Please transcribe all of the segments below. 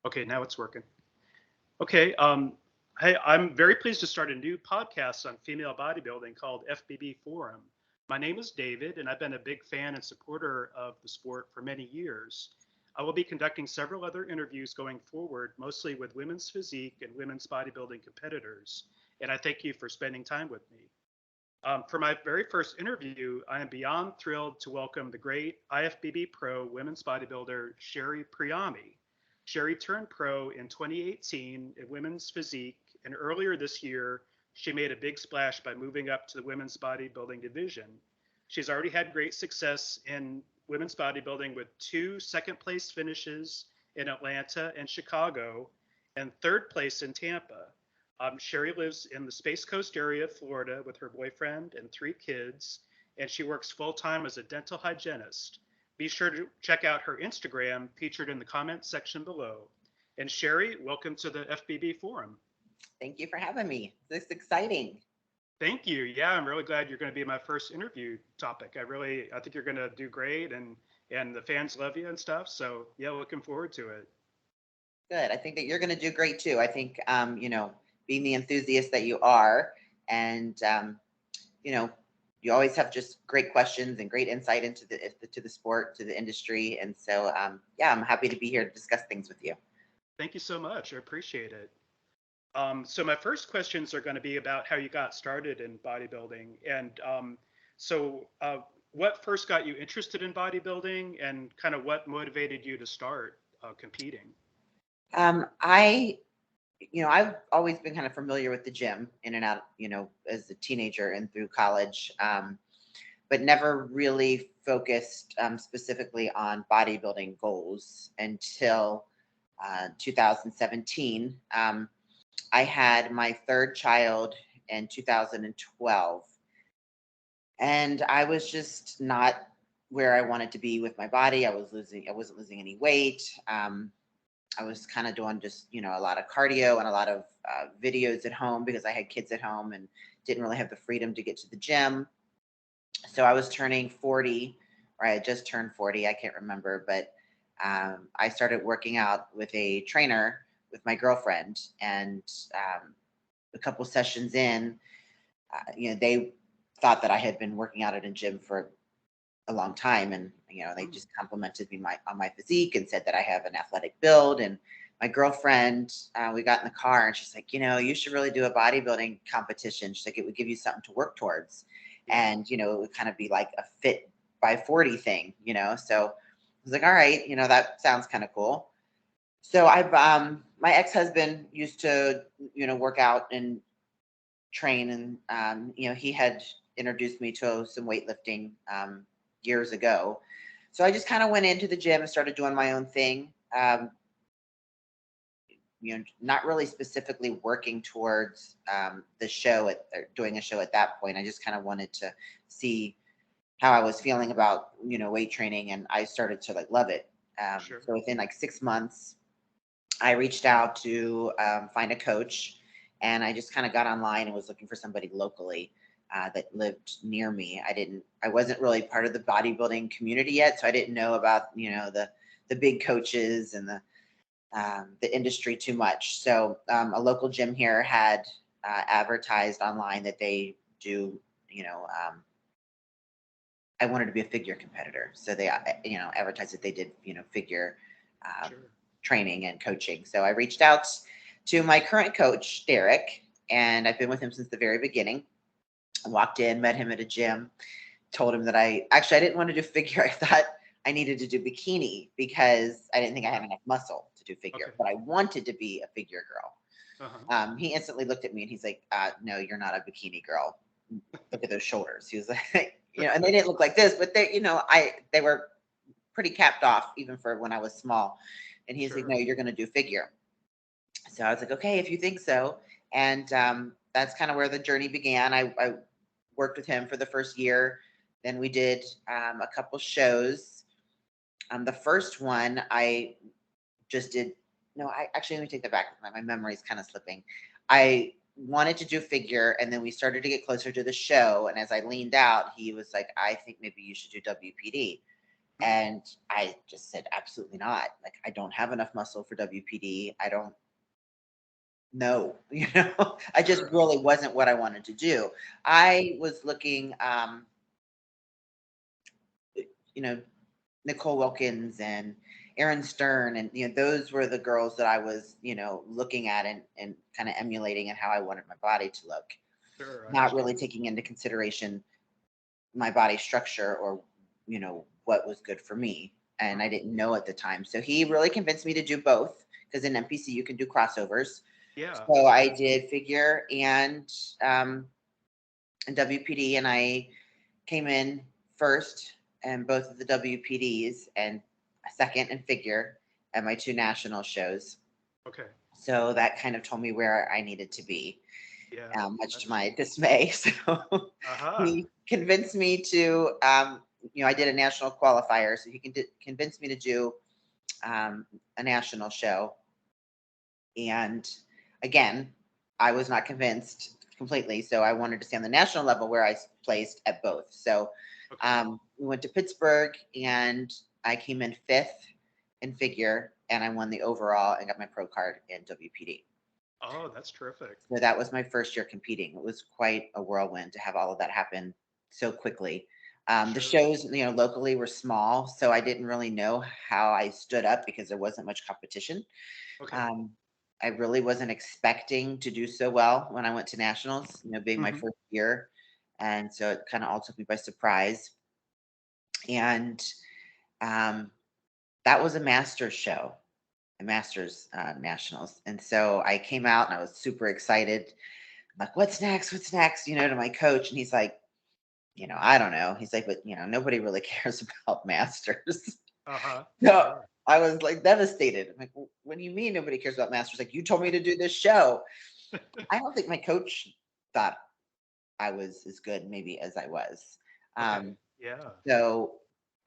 Okay, now it's working. Okay, hey, I'm very pleased to start a new podcast on female bodybuilding called FBB Forum. My name is David, and I've been a big fan and supporter of the sport for many years. I will be conducting several other interviews going forward, mostly with women's physique and women's bodybuilding competitors. And I thank you for spending time with me. For my very first interview, I am beyond thrilled to welcome the great IFBB pro women's bodybuilder Sherry Priami. Sherry turned pro in 2018 in women's physique, and earlier this year, she made a big splash by moving up to the women's bodybuilding division. She's already had great success in women's bodybuilding with two second place finishes in Atlanta and Chicago, and third place in Tampa. Sherry lives in the Space Coast area of Florida with her boyfriend and three kids, and she works full time as a dental hygienist. Be sure to check out her Instagram featured in the comments section below. And Sherry, welcome to the FBB Forum. Thank you for having me. This is exciting. Thank you. Yeah, I'm really glad you're going to be my first interview topic. I think you're going to do great, and the fans love you and stuff. So yeah, looking forward to it. Good. I think that you're going to do great too. I think, being the enthusiast that you are, and you know, you always have just great questions and great insight into the sport, to the industry, and so yeah, I'm happy to be here to discuss things with you. Thank you so much. I appreciate it. So my first questions are going to be about how you got started in bodybuilding, and so what first got you interested in bodybuilding, and kind of what motivated you to start competing? I I've always been kind of familiar with the gym in and out, as a teenager and through college, but never really focused specifically on bodybuilding goals until 2017. I had my third child in 2012, and I was just not where I wanted to be with my body. I wasn't losing any weight. I was kind of doing just, a lot of cardio and a lot of videos at home because I had kids at home and didn't really have the freedom to get to the gym. So I was turning 40, or I had just turned 40. I can't remember, but I started working out with a trainer with my girlfriend. And a couple sessions in, they thought that I had been working out at a gym for a long time, and they Mm, just complimented me on my physique and said that I have an athletic build. And my girlfriend, we got in the car, and she's like, you should really do a bodybuilding competition. She's like, it would give you something to work towards, yeah, and it would kind of be like a fit by 40 thing. So I was like, all right, that sounds kind of cool. So I've my ex-husband used to work out and train, and he had introduced me to some weightlifting years ago. So I just kind of went into the gym and started doing my own thing. Not really specifically working towards the show or doing a show at that point. I just kind of wanted to see how I was feeling about weight training, and I started to like love it. sure. So within like 6 months, I reached out to find a coach, and I just kind of got online and was looking for somebody locally that lived near me. I wasn't really part of the bodybuilding community yet, so I didn't know about the big coaches and the industry too much. So a local gym here had advertised online that they do, I wanted to be a figure competitor, so they advertised that they did figure um, Sure. training and coaching. So I reached out to my current coach, Derek, and I've been with him since the very beginning. I walked in, met him at a gym, told him that I didn't want to do figure. I thought I needed to do bikini because I didn't think I had enough muscle to do figure, Okay. but I wanted to be a figure girl. Uh-huh. He instantly looked at me and he's like, no, you're not a bikini girl. Look at those shoulders. He was like, and they didn't look like this, but they were pretty capped off even for when I was small. And he's like, Sure. no, you're going to do figure. So I was like, okay, if you think so. And that's kind of where the journey began. I worked with him for the first year. Then we did a couple shows. The first one I just did. No, I actually, let me take that back. My memory is kind of slipping. I wanted to do figure, and then we started to get closer to the show. And as I leaned out, he was like, I think maybe you should do WPD. And I just said, absolutely not. Like, I don't have enough muscle for WPD. I don't know, I just Sure. really wasn't what I wanted to do. I was looking, you know, Nicole Wilkins and Erin Stern, and those were the girls that I was, looking at and kind of emulating and how I wanted my body to look, Sure. I not really understand. taking into consideration my body structure or what was good for me. And I Mhm. didn't know at the time. So he really convinced me to do both, because in NPC you can do crossovers. Yeah. So I Yeah. did figure um, and WPD, and I came in first in both of the WPDs and second in figure at my two national shows. Okay. So that kind of told me where I needed to be, Yeah. much to That's my dismay. So aha. he convinced me to, I did a national qualifier, so he convinced me to do a national show. And again, I was not convinced completely. So I wanted to stay on the national level where I placed at both. So Okay. we went to Pittsburgh, and I came in fifth in figure, and I won the overall and got my pro card in WPD. Oh, that's terrific. So that was my first year competing. It was quite a whirlwind to have all of that happen so quickly. The Sure. shows, locally were small, so I didn't really know how I stood up because there wasn't much competition. Okay. Um, I really wasn't expecting to do so well when I went to nationals, being my Hmm. first year. And so it kind of all took me by surprise. And um, that was a master's show, a master's nationals. And so I came out and I was super excited. I'm like, what's next? What's next? To my coach. And he's like, I don't know. He's like, but nobody really cares about masters. Uh-huh. So Sure. I was like devastated. I'm like, what do you mean nobody cares about masters? Like, you told me to do this show. I don't think my coach thought I was as good maybe as I was. Okay. Um, Yeah. so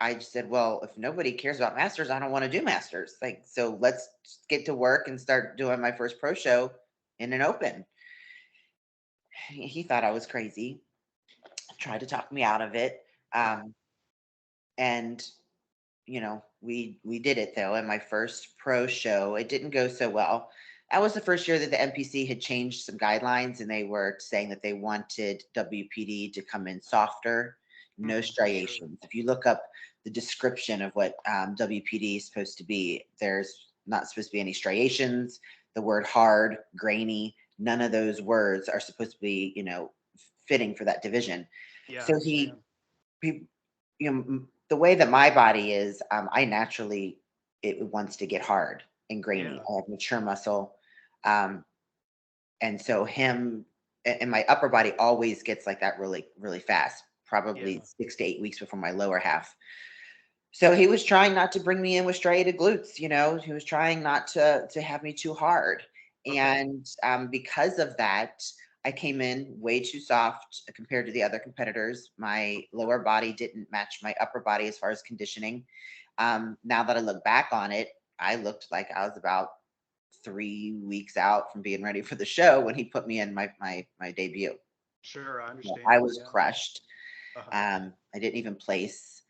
I just said, well, if nobody cares about masters, I don't want to do masters. Like, so let's get to work and start doing my first pro show in an open. He thought I was crazy, tried to talk me out of it. Uh-huh. And we did it though. In my first pro show, it didn't go so well. That was the first year that the NPC had changed some guidelines, and they were saying that they wanted WPD to come in softer, no Sure. striations. If you look up the description of what WPD is supposed to be, there's not supposed to be any striations. The word hard, grainy, none of those words are supposed to be, fitting for that division. Yeah, I So understand. he the way that my body is, I naturally, it wants to get hard and grainy. Yeah. I have mature muscle, um, and so him and my upper body always gets like that really, really fast. Probably Yeah. 6 to 8 weeks before my lower half. So he was trying not to bring me in with striated glutes. He was trying not to have me too hard, Okay. and because of that, I came in way too soft compared to the other competitors. My lower body didn't match my upper body as far as conditioning. Now that I look back on it, I looked like I was about 3 weeks out from being ready for the show when he put me in my debut. Sure, I I understand. was Yeah. crushed. Uh-huh. I didn't even place.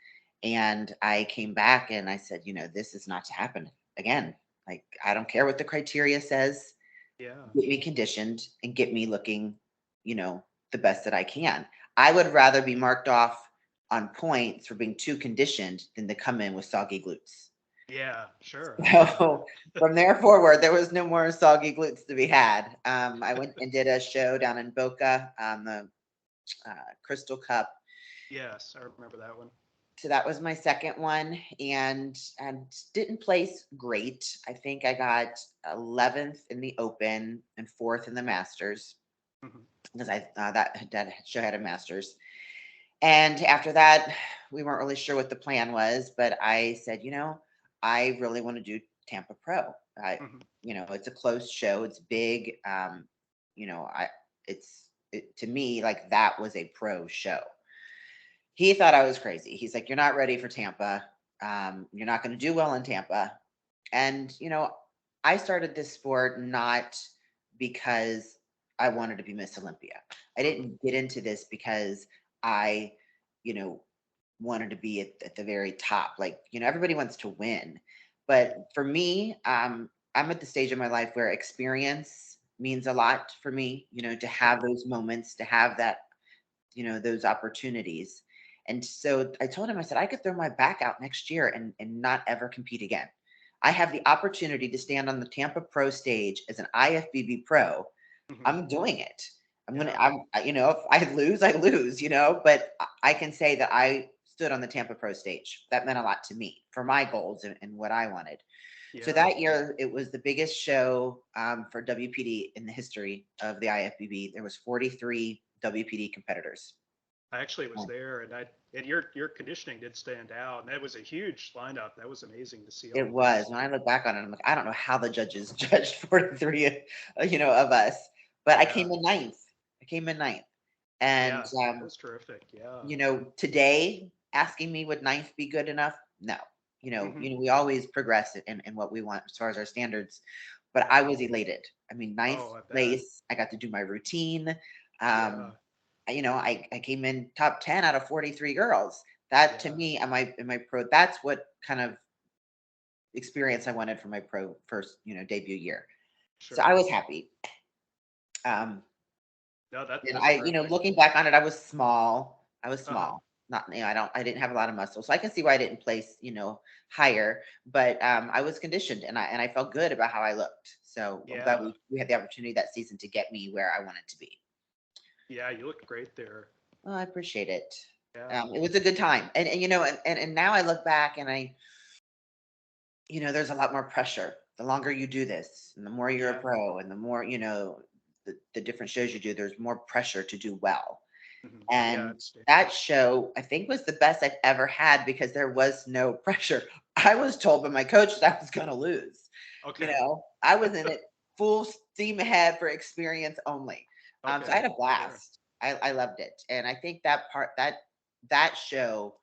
And I came back and I said, this is not to happen again. Like, I don't care what the criteria says. Yeah. Get me conditioned and get me looking, you know, the best that I can. I would rather be marked off on points for being too conditioned than to come in with soggy glutes. Yeah, sure. I understand So from there forward, there was no more soggy glutes to be had. I went and did a show down in Boca on the Crystal Cup. Yes, I remember that one. So that was my second one, and didn't place great. I think I got 11th in the Open and fourth in the Masters, Mhm. because that show had a Masters. And after that, we weren't really sure what the plan was, but I said, I really want to do Tampa Pro. Mhm. It's a closed show. It's big. You know, I to me, like, that was a pro show. He thought I was crazy. He's like, "You're not ready for Tampa. You're not going to do well in Tampa." And I started this sport not because I wanted to be Miss Olympia. I Mhm. didn't get into this because I, you know, wanted to be at the very top. Like, everybody wants to win. But for me, I'm at the stage of my life where experience means a lot for me, to have Sure. those moments, to have that, those opportunities. And so I told him, I said, I could throw my back out next year and not ever compete again. I have the opportunity to stand on the Tampa Pro stage as an IFBB pro. Hmm. I'm doing it. Yeah. If I lose, I lose, but I can say that I stood on the Tampa Pro stage. That meant a lot to me for my goals and what I wanted. So Yeah. that year, it was the biggest show for WPD in the history of the IFBB. There was 43 WPD competitors. I actually was Oh, there, and your conditioning did stand out, and that was a huge lineup. That was amazing to see all it those. was. When I look back on it, I'm like, I don't know how the judges judged 43, of us, but I came Yeah. in ninth. I came in ninth. And Yeah. That was terrific. Yeah. today asking me would ninth be good enough? No. Hmm. We always progress in what we want as far as our standards. But I Yeah. was elated. I mean, ninth Oh, I bet. place. I got to do my routine. Yeah. I came in top 10 out of 43 girls. That to Yeah. me, am I pro? That's what kind of experience I wanted for my pro first, debut year. So I Sure. was happy. Um, No, And that's terrific. looking back on it, I was small. I was Uh huh. small. Not, I didn't have a lot of muscle. So I can see why I didn't place, higher, but I was conditioned and I felt good about how I looked. So I'm glad Yeah. we had the opportunity that season to get me where I wanted to be. Yeah. You looked great there. Well, I appreciate it. Yeah. It was a good time. And now I look back and there's a lot more pressure. The longer you do this and the more you're a Yeah. pro and the more, the different shows you do, there's more pressure to do well. Hmm. Yeah. I And understand. that show, I think, was the best I've ever had because there was no pressure. I was told by my coach that I was going to lose. Okay. I was in it full steam ahead for experience only. So I Okay. had a Sure. blast. I loved it, and I think that show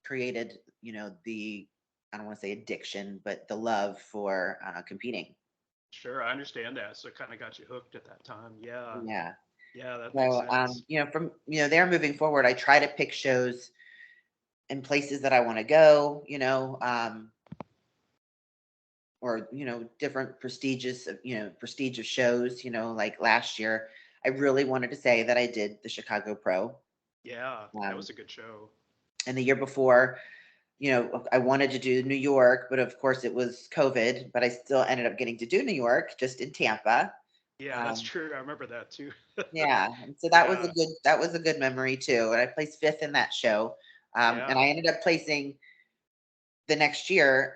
created, the I don't want to say addiction, but the love for competing. Sure. I understand that. So it kind of got you hooked at that time. Yeah. Yeah. Yeah. That makes So, sense. from there moving forward, I try to pick shows and places that I want to go, or different prestige of shows, like last year, I really wanted to say that I did the Chicago Pro. Yeah. That Um, was a good show. and the year before, I wanted to do New York, but of course it was COVID, but I still ended up getting to do New York just in Tampa. Yeah. That's Um, true. I remember that too. yeah, and so Yeah. that was a good memory too. And I placed fifth in that show. And Yeah. I ended up placing the next year,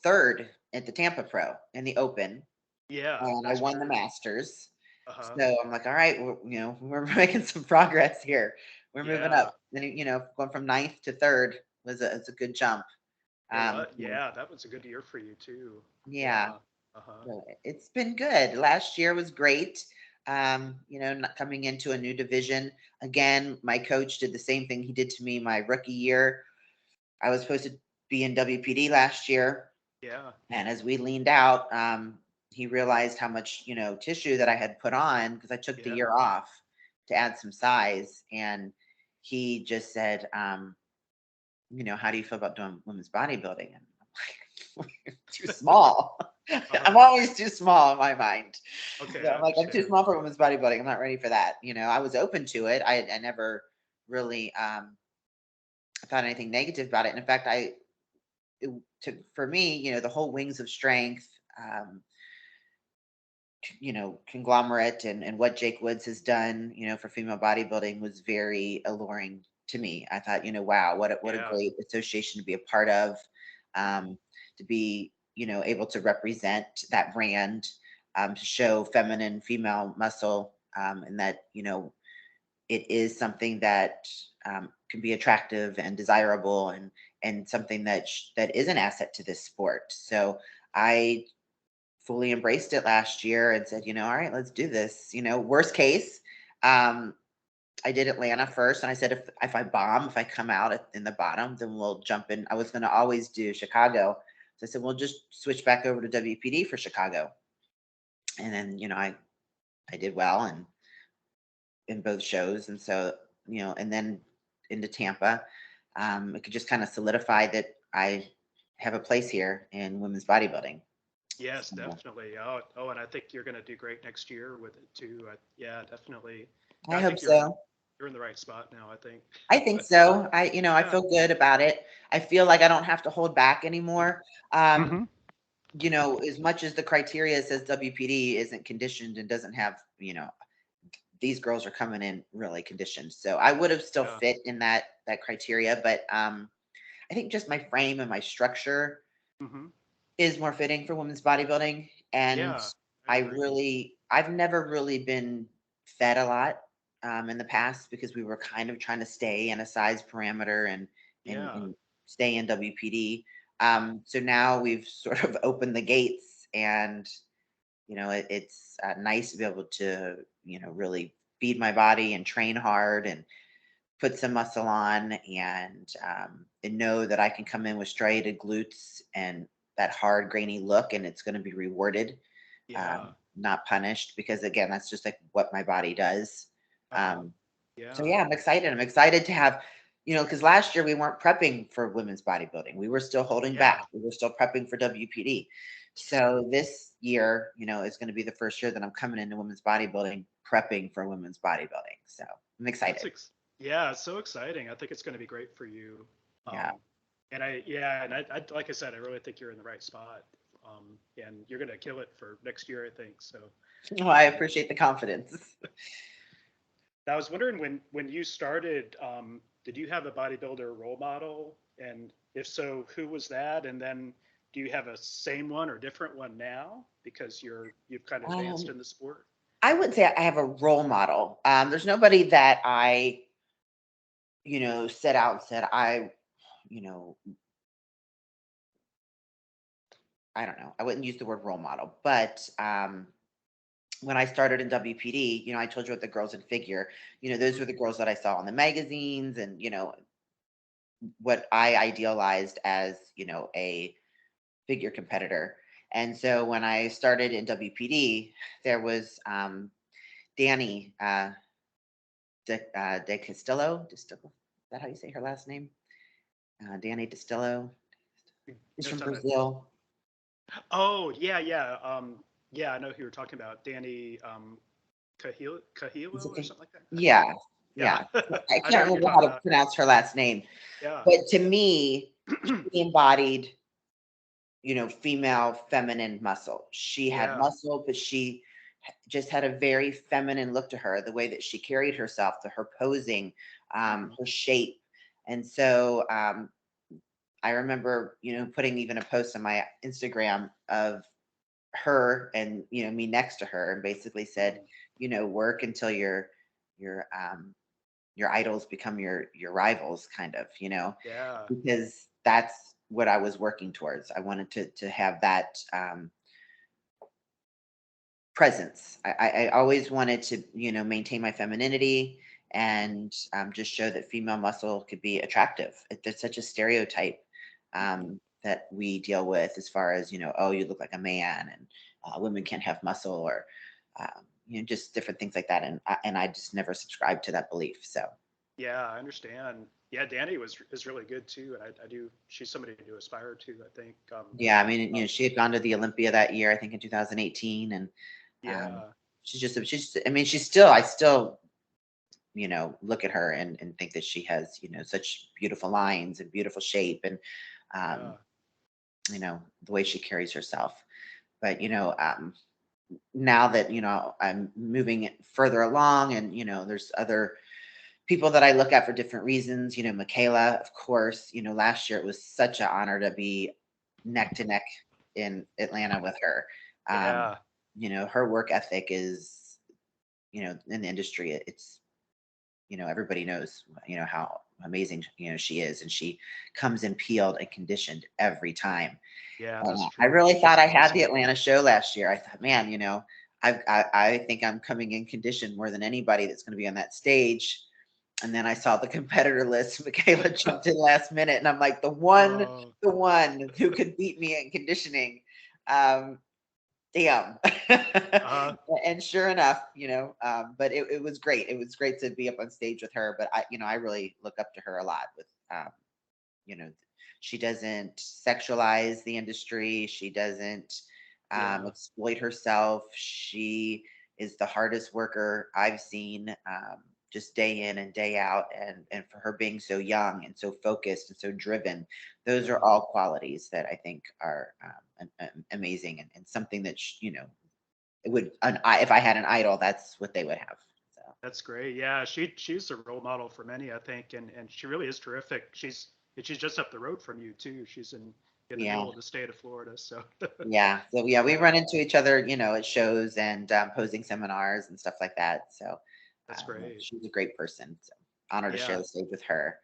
third at the Tampa Pro in the Open, Yeah. and I That's won the true. Masters. Uh-huh. So I'm like, all right, we're making some progress here. We're moving up. Yeah. Then going from ninth to third is a good jump. It was. You know, Yeah, that was a good year for you too. yeah, Yeah. Uh-huh. so it's been good. Last year was great. Not coming into a new division again. My coach did the same thing he did to me my rookie year. I was supposed to be in WPD last year. Yeah. And as we leaned out, he realized how much, tissue that I had put on because I took the Yeah. year off to add some size. And he just said, how do you feel about doing women's bodybuilding? And I'm like, too small. I'm Uh-huh. always too small in my mind. Okay, So I I'm like, I'm too understand. small for women's bodybuilding. I'm not ready for that. I was open to it. I never really thought anything negative about it. And in fact, for me, the whole Wings of Strength, um, conglomerate and what Jake Woods has done, for female bodybuilding was very alluring to me. I thought, wow, what a Yeah. great association to be a part of, to be, able to represent that brand, to show feminine female muscle, and that, it is something that can be attractive and desirable and something that is an asset to this sport. So I fully embraced it last year and said, all right, let's do this. Worst case, um, I did Atlanta first, and I said if I bomb, if I come out in the bottom, then we'll jump in. I was going to always do Chicago, so I said we'll just switch back over to WPD for Chicago, and then I did well and in both shows, and so and then into Tampa. it could just kind of solidify that I have a place here in women's bodybuilding. Yes, So, definitely. Oh, and I think you're going to do great next year with it too. Yeah, definitely. I I hope think so. you're in the right spot now, I think. I think But so. I yeah. feel good about it. I feel like I don't have to hold back anymore. Hmm. As much as the criteria says WPD isn't conditioned and doesn't have, these girls are coming in really conditioned. So I would have still Yeah. fit in that criteria, but I think just my frame and my structure Hmm. is more fitting for women's bodybuilding. And Yeah, I agree. I've never really been fed a lot in the past because we were kind of trying to stay in a size parameter and, Yeah. and stay in WPD. So now we've sort of opened the gates, and it's nice to be able to really feed my body and train hard and put some muscle on, and know that I can come in with striated glutes and that hard grainy look, and it's going to be rewarded, Yeah. not punished, because again, that's just like what my body does. Uh-huh. um, so Yeah. yeah, I'm excited to have, because last year we weren't prepping for women's bodybuilding, we were still holding back, Yeah. we were still prepping for WPD. So this year, is going to be the first year that I'm coming into women's bodybuilding prepping for women's bodybuilding, so I'm That's excited. yeah, it's so exciting. I think it's going to be great for you. Yeah. Um, and I like I said, I really think you're in the right spot. And you're going to kill it for next year, I think. So, Well, I um, appreciate the confidence. I was wondering when you started, did you have a bodybuilder role model? And if so, who was that? And then do you have a same one or different one now because you've kind of advanced Um, in the sport? I would say I have a role model. There's nobody that I, set out and said, you know, I don't know. I wouldn't use the word role model, but when I started in WPD, I told you what the girls in figure, those were the girls that I saw in the magazines, and, what I idealized as, a figure competitor. And so when I started in WPD, there was Danny De Castillo. Distillo. Is that how you say her last name? Danny Distillo. She's You're from talking about, Brazil. oh yeah, yeah, yeah. I know who you're talking about, Danny Is Cahillo it or something like that. I think. Yeah, Yeah, yeah. I I know can't who you're remember talking how to about. pronounce her last name, Yeah. but to me, she embodied, female feminine muscle. She had Yeah. muscle, but she just had a very feminine look to her, the way that she carried herself, to her posing, Hmm. her shape. And so I remember, putting even a post on my Instagram of her and, me next to her, and basically said, Hmm. work until your idols become your rivals, kind of, Yeah. because that's what I was working towards. I wanted to have that presence. I always wanted to, maintain my femininity, and just show that female muscle could be attractive. There's such a stereotype Hmm. that we deal with, as far as, oh, you look like a man, and women can't have muscle, or just different things like that. And I just never subscribed to that belief. So Yeah, I understand. Yeah, Danny is really good too, and I do. She's somebody to aspire to, I think. yeah, I mean, Um, she had gone to the Olympia that year, I think in 2018, and um, yeah. I mean, I still, look at her and think that she has, such beautiful lines and beautiful shape, and, um, Yeah. the way she carries herself. But, now that, I'm moving it further along, and, there's other people that I look at for different reasons, Michaela, of course, last year it was such an honor to be neck to neck in Atlanta with her. Um, Yeah. her work ethic is, in the industry, it's, everybody knows, how amazing, she is. And she comes in peeled and conditioned every time. Yeah, And that's I true. really She's thought I had the amazing. Atlanta show last year. I thought, man, I think I'm coming in condition more than anybody that's going to be on that stage. And then I saw the competitor list. Michaela jumped in last minute, and I'm like, Oh. the one who could beat me in conditioning. Um, Damn. Uh, And sure enough, but it was great. It was great to be up on stage with her. But I really look up to her a lot with, you know, she doesn't sexualize the industry. She doesn't Yeah. exploit herself. She is the hardest worker I've seen, just day in and day out. And for her being so young and so focused and so driven, those are Mhm. all qualities that I think are amazing, and something that it would if I had an idol, that's what they would have. So That's great. Yeah, she's a role model for many, I think, and she really is terrific. She's just up the road from you too. She's in the yeah. middle of the state of Florida. So Yeah, we yeah, run into each other, at shows and posing seminars and stuff like that. So that's great. she's a great person. So honored to share Yeah. the stage with her.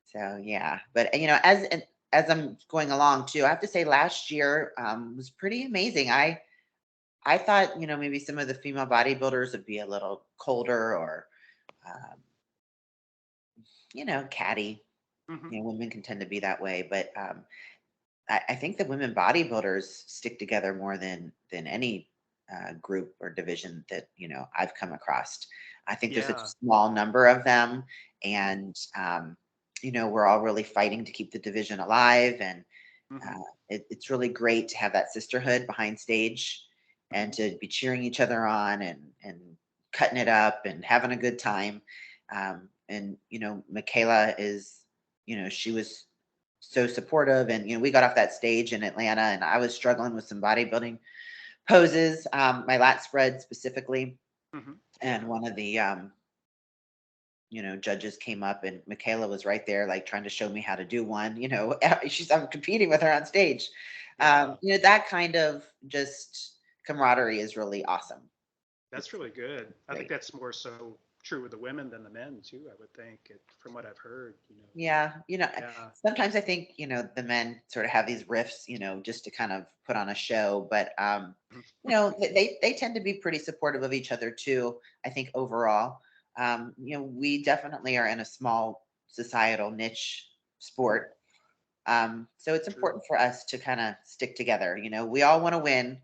So yeah, but as I'm going along too, I have to say last year was pretty amazing. I thought maybe some of the female bodybuilders would be a little colder or um, catty. Hmm. Women can tend to be that way, but I think the women bodybuilders stick together more than any group or division that I've come across. I think there's such a Yeah. small number of them, Hmm. and we're all really fighting to keep the division alive, and Hmm. it's really great to have that sisterhood behind stage, and Hmm. to be cheering each other on and cutting it up and having a good time. And Michaela is, she was so supportive, and we got off that stage in Atlanta, and I was struggling with some bodybuilding poses, my lat spread specifically, Hmm. and Yeah. one of the judges came up, and Michaela was right there, like trying to show me how to do one. I'm competing with her on stage. Yeah. That kind of just camaraderie is really awesome. That's It's really good. I think great. that's more so true with the women than the men too, I would think, from what I've heard, Yeah, Yeah. sometimes I think, the men sort of have these riffs, just to kind of put on a show, but Mhm. they tend to be pretty supportive of each other too, I think overall. We definitely are in a small societal niche Mm, sport. So it's true. important for us to kind of stick together. We all want to win,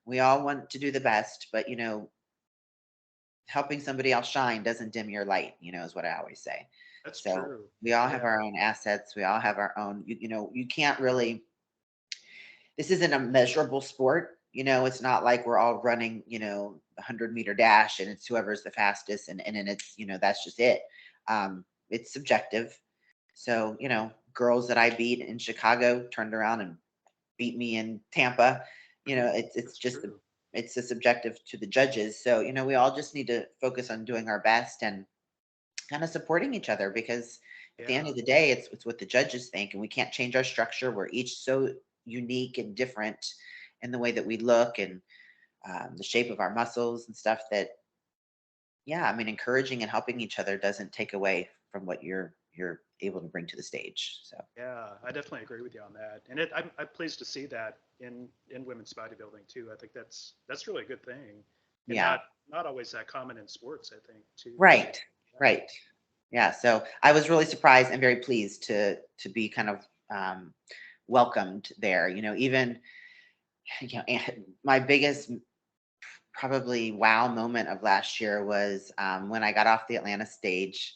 we all want to do the best, but helping somebody else shine doesn't dim your light, is what I always say. That's So true. we all have Yeah. our own assets. We all have our own, you can't really, this isn't a measurable sport. It's not like we're all running, a 100-meter dash and it's whoever's the fastest. And then it's, that's just it. It's subjective. So, girls that I beat in Chicago turned around and beat me in Tampa. Mhm. It's That's just true. it's a subjective to the judges. So, we all just need to focus on doing our best and kind of supporting each other, because at the end Yeah. of the day, it's what the judges think, and we can't change our structure. We're each so unique and different in the way that we look, and the shape of our muscles and stuff, that yeah, I mean, encouraging and helping each other doesn't take away from what you're able to bring to the stage. So Yeah, I definitely agree with you on that. And I'm pleased to see that in women's bodybuilding too. I think that's really a good thing, and yeah. not always that common in sports, I think too. So Right. yeah. Right. Yeah, so I was really surprised and very pleased to be kind of welcomed there. Even my biggest probably wow moment of last year was when I got off the Atlanta stage.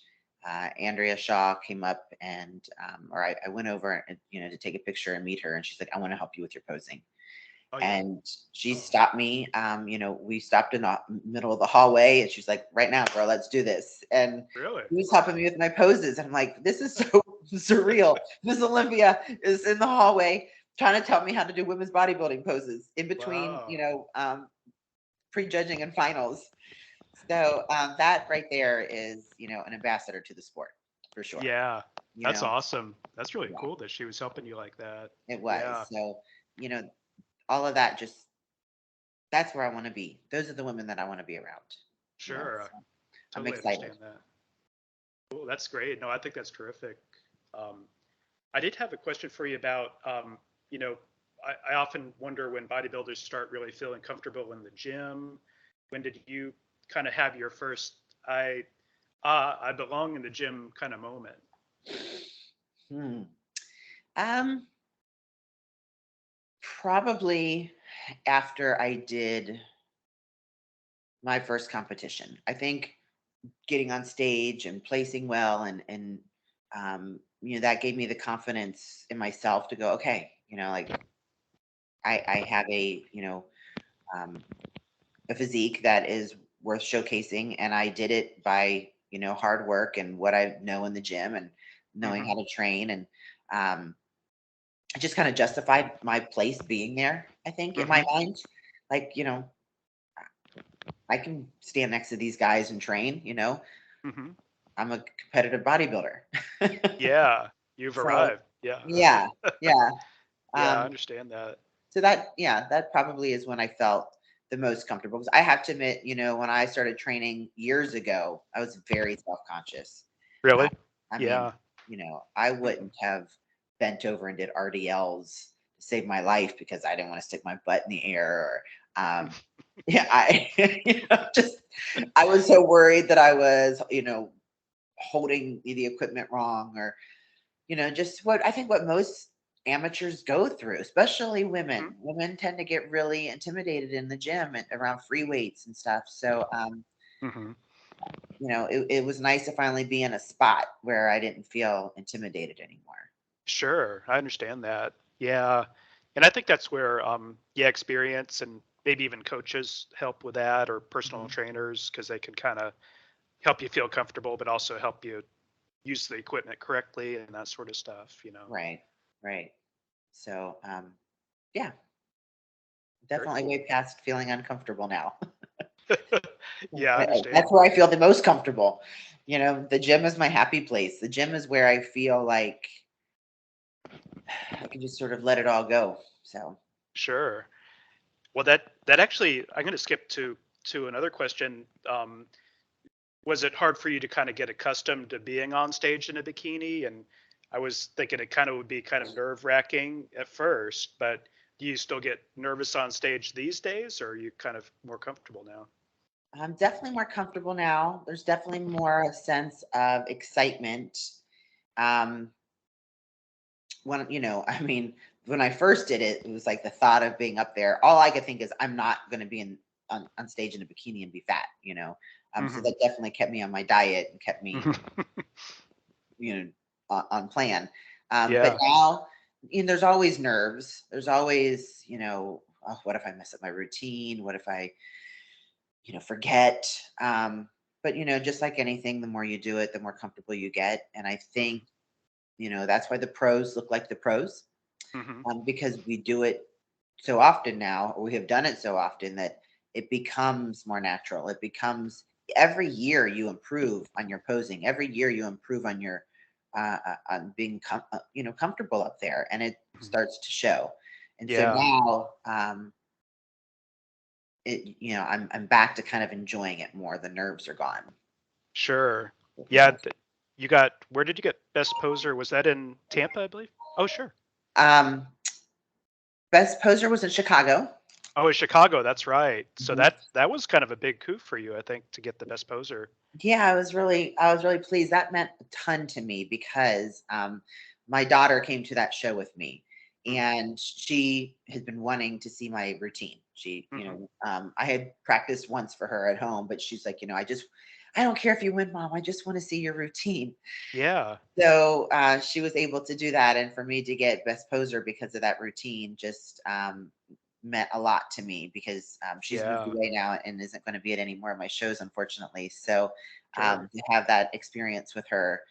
Andrea Shaw came up, and or I went over and to take a picture and meet her, and she's like, "I want to help you with your posing." Oh yeah. And she Oh, stopped me. We stopped in the middle of the hallway, and she's like, "Right now, girl, let's do this." And really? she was helping Wow. me with my poses, and I'm like, "This is so surreal." Miss Olympia is in the hallway trying to tell me how to do women's bodybuilding poses in between, Wow. prejudging and finals. So that right there is, an ambassador to the sport for sure. Yeah. You That's know, awesome. That's really yeah, cool that she was helping you like that. it Yeah. was. So, you know, all of that, just that's where I want to be. Those are the women that I want to be around. Sure. I So I'm totally excited. understand that. Cool. That's great. No, I think that's terrific. Um, I did have a question for you about, you know, I often wonder when bodybuilders start really feeling comfortable in the gym. When did you kind of have your first I belong in the gym kind of moment? Hmm. Um, Probably after I did my first competition. I think getting on stage and placing well, and that gave me the confidence in myself to go, okay, like I have um, a physique that is worth showcasing, and I did it by, hard work and what I know in the gym and knowing Hmm. how to train. And um, it just kind of justified my place being there, I think, in my Hmm. mind. Like, I can stand next to these guys and train, Hmm. I'm a competitive bodybuilder. Yeah, you've So arrived. Yeah. yeah, yeah. Yeah, I Um, understand that. so that probably is when I felt the most comfortable. Because I have to admit, when I started training years ago, I was very self-conscious. Uh, Really? I mean, Yeah. I Hmm. wouldn't have bent over and did RDLs to save my life because I didn't want to stick my butt in the air. Or, yeah, just I was so worried that I was, holding the equipment wrong, or just what I think what most amateurs go through, especially Hmm. women. Women tend to get really intimidated in the gym and around free weights and stuff. So, Hmm. it was nice to finally be in a spot where I didn't feel intimidated anymore. Sure, I understand that. Yeah, and I think that's where yeah, experience and maybe even coaches help with that, or personal Mhm. trainers, because they can kind of help you feel comfortable, but also help you use the equipment correctly and that sort of stuff. Right, right. So, yeah, Very definitely cool. way past feeling uncomfortable now. Yeah, I That's understand. where I feel the most comfortable. The gym is my happy place. The gym is where I feel like I can just sort of let it all go. So, Sure. Well, that actually, I'm going to skip to another question. Was it hard for you to kind of get accustomed to being on stage in a bikini? And I was thinking it kind of would be kind of nerve wracking at first, but do you still get nervous on stage these days, or are you kind of more comfortable now? I'm definitely more comfortable now. There's definitely more a sense of excitement. Um, I mean, when I first did it, it was like the thought of being up there. All I could think is I'm not going to be on stage in a bikini and be fat. So Hmm. that definitely kept me on my diet and kept me, you know, on plan. But Yeah, now, there's always nerves. There's always, oh, what if I mess up my routine? What if I, forget? But just like anything, the more you do it, the more comfortable you get. And I hmm, think, that's why the pros look like the pros, hmm, because we do it so often now, or we have done it so often that it becomes more natural. It becomes every year you improve on your posing. Every year you improve on your on being comfortable up there, and it hmm. starts to show. And so Yeah, now, I'm back to kind of enjoying it more. The nerves are gone sure. for the Yeah, most. you got, where did you get Best Poser? Was that in Tampa, I believe? Oh, sure. Um, Best poser was in Chicago. Oh, in Chicago, that's right. So Mhm. that was kind of a big coup for you, I think, to get the Best Poser. Yeah, I was really pleased. That meant a ton to me because my daughter came to that show with me, Hmm. and she had been wanting to see my routine. Hmm. I had practiced once for her at home, but she's like, I don't care if you win, mom. I just want to see your routine. Yeah, So she was able to do that, and for me to get best poser because of that routine just meant a lot to me because she's moved yeah, away now and isn't going to be at any more of my shows, unfortunately. So sure. to have that experience with her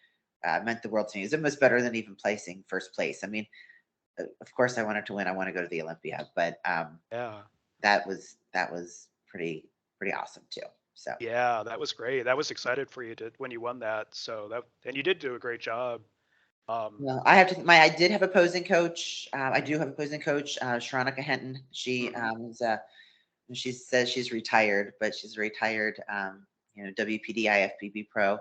meant the world to me. It was almost better than even placing first place. I mean, of course, I wanted to win. I want to go to the Olympia, but Yeah. that was pretty awesome too. So. Yeah, that was great. That was excited for you to when you won that. So that, and you did do a great job. Well, I have to. I did have a posing coach. I do have a posing coach, Sharonica Henton. She Hmm. she says she's retired, but she's a retired, WPD IFBB pro,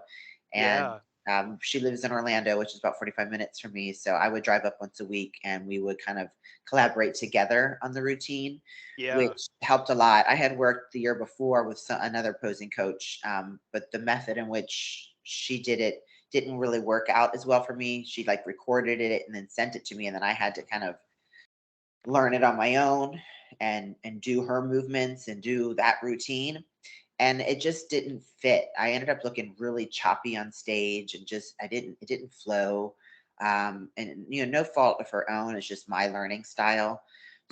and Yeah. she lives in Orlando, which is about 45 minutes from me. So I would drive up once a week, and we would kind of collaborate together on the routine, Yeah. which helped a lot. I had worked the year before with another posing coach, but the method in which she did it didn't really work out as well for me. She like recorded it and then sent it to me, and then I had to kind of learn it on my own and do her movements and do that routine. and it just didn't fit. I ended up looking really choppy on stage, and it didn't flow. And no fault of her own. It's just my learning style.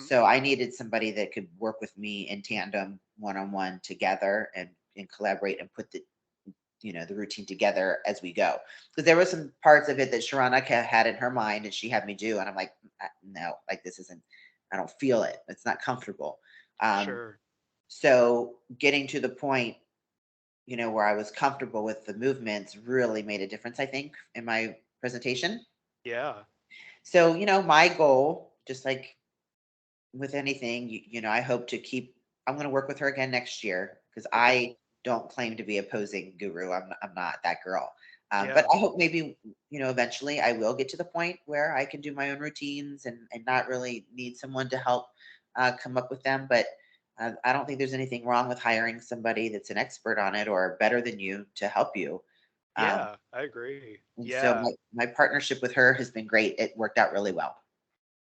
Mhm. So I needed somebody that could work with me in tandem, one on one, together, and collaborate and put the routine together as we go. Because there were some parts of it that Sharonica had in her mind and she had me do, and I'm like, no, like this isn't. I don't feel it. It's not comfortable. Um, Sure. so getting to the point, where I was comfortable with the movements really made a difference, I think, in my presentation. Yeah. So, my goal, just like with anything, I hope to keep, I'm going to work with her again next year because Okay. I don't claim to be a posing guru. I'm not that girl. But Yeah. I hope maybe, eventually I will get to the point where I can do my own routines and not really need someone to help come up with them. But I don't think there's anything wrong with hiring somebody that's an expert on it or better than you to help you. Um, Yeah. I agree. and so Yeah. my partnership with her has been great. It worked out really well.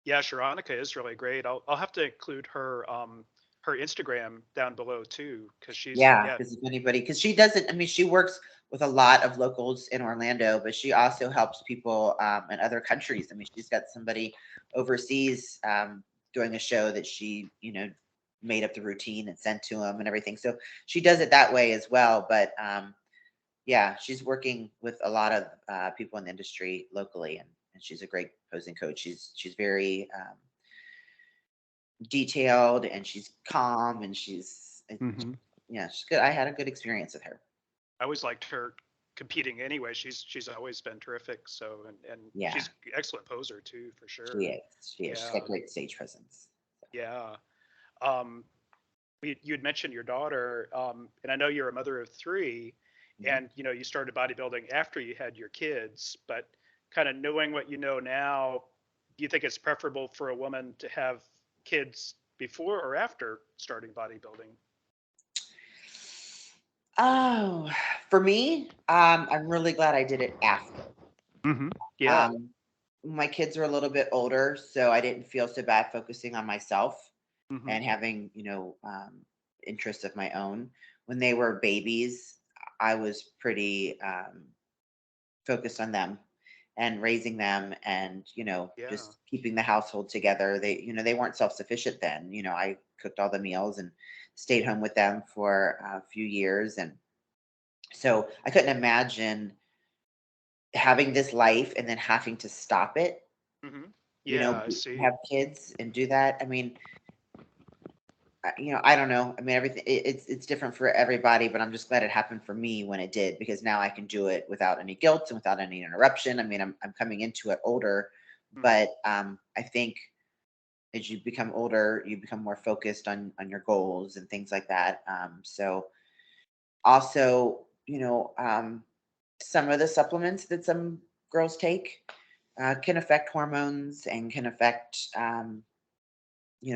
Yeah. Sharonica is really great. I'll have to include her Instagram down below too, because she's Yeah, yeah. because if anybody, because she doesn't, I mean, she works with a lot of locals in Orlando, but she also helps people in other countries. I mean, she's got somebody overseas doing a show that she, made up the routine and sent to them and everything. So she does it that way as well. But yeah, she's working with a lot of people in the industry locally, and she's a great posing coach. She's very detailed, and she's calm, and Hmm. yeah, she's good. I had a good experience with her. I always liked her competing anyway. She's always been terrific. So and Yeah, she's excellent poser too, for she sure. is. She is. She's got Yeah. great stage presence. Yeah. Um, you had mentioned your daughter, and I know you're a mother of three, Mhm. and you started bodybuilding after you had your kids. But kind of knowing what you know now, do you think it's preferable for a woman to have kids before or after starting bodybuilding? Oh, for me, I'm really glad I did it after. Hmm. Yeah. Um, my kids are a little bit older, so I didn't feel so bad focusing on myself Hmm. and having, interests of my own. When they were babies, I was pretty focused on them and raising them, and Yeah. just keeping the household together. They weren't self-sufficient then. I cooked all the meals and stayed home with them for a few years, and so I couldn't imagine having this life and then having to stop it, Hmm. Yeah, I have see. kids and do that. I mean, I don't know. I mean, everything it's different for everybody, but I'm just glad it happened for me when it did, because now I can do it without any guilt and without any interruption. I mean, I'm coming into it older, Hmm. but I think as you become older, you become more focused on your goals and things like that. So also, some of the supplements that some girls take can affect hormones and can affect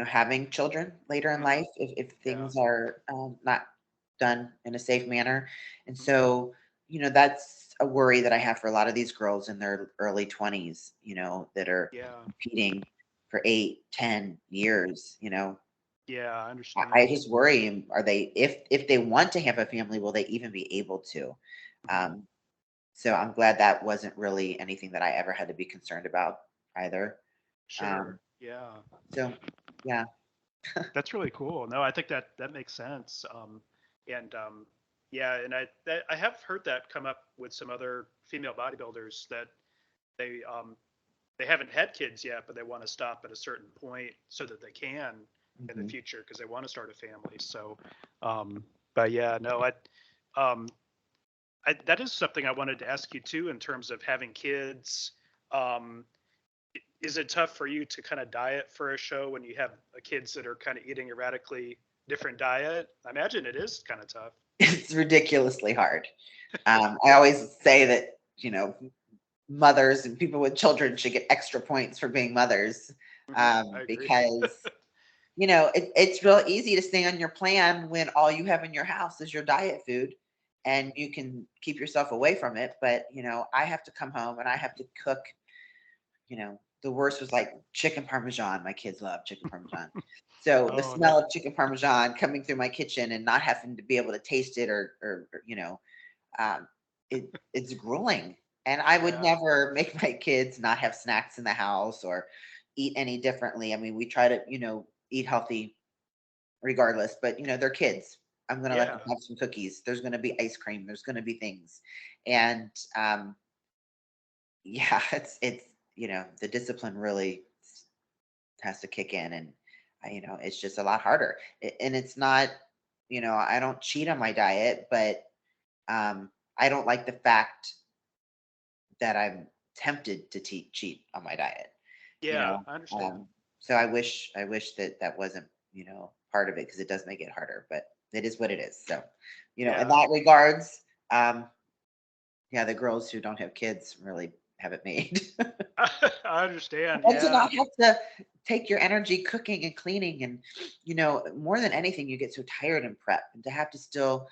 having children later in Hmm. life if Yeah. things are not done in a safe manner. And Hmm. so, that's a worry that I have for a lot of these girls in their early 20s, that are Yeah. competing for 8, 10 years. Yeah, I I understand. just worry, are they, if they want to have a family, will they even be able to? Hmm. Um, so I'm glad that wasn't really anything that I ever had to be concerned about either. Um, Sure. Yeah. so yeah. That's really cool. No, I think that makes sense. And yeah, and I have heard that come up with some other female bodybuilders that they they haven't had kids yet, but they want to stop at a certain point so that they can in the Mhm. future because they want to start a family. So, but yeah, no, um, that is something I wanted to ask you too in terms of having kids. Um, is it tough for you to kind of diet for a show when you have kids that are kind of eating erratically different diet? I imagine it is kind of tough. It's ridiculously hard. I always say that, mothers and people with children should get extra points for being mothers, Hmm. I agree. because, it's real easy to stay on your plan when all you have in your house is your diet food and you can keep yourself away from it. But, I have to come home and I have to cook. The worst was like chicken parmesan. My kids love chicken parmesan. So the Oh smell no. of chicken parmesan coming through my kitchen and not having to be able to taste it or um, it's grueling. And I would Yeah. never make my kids not have snacks in the house or eat any differently. I mean, we try to, eat healthy regardless, but they're kids. I'm going to let them Yeah. have some cookies. There's going to be ice cream. There's going to be things. And yeah, it's, the discipline really has to kick in and it's just a lot harder. And it's not, I don't cheat on my diet, but I don't like the fact that I'm tempted to cheat on my diet, you Yeah, know. I understand. So I wish that that wasn't, part of it because it does make it harder, but it is what it is. So, in Yeah. that regards, um, yeah, the girls who don't have kids really have it made. I understand. And to Yeah. not have to take your energy cooking and cleaning and more than anything you get so tired in prep and to have to still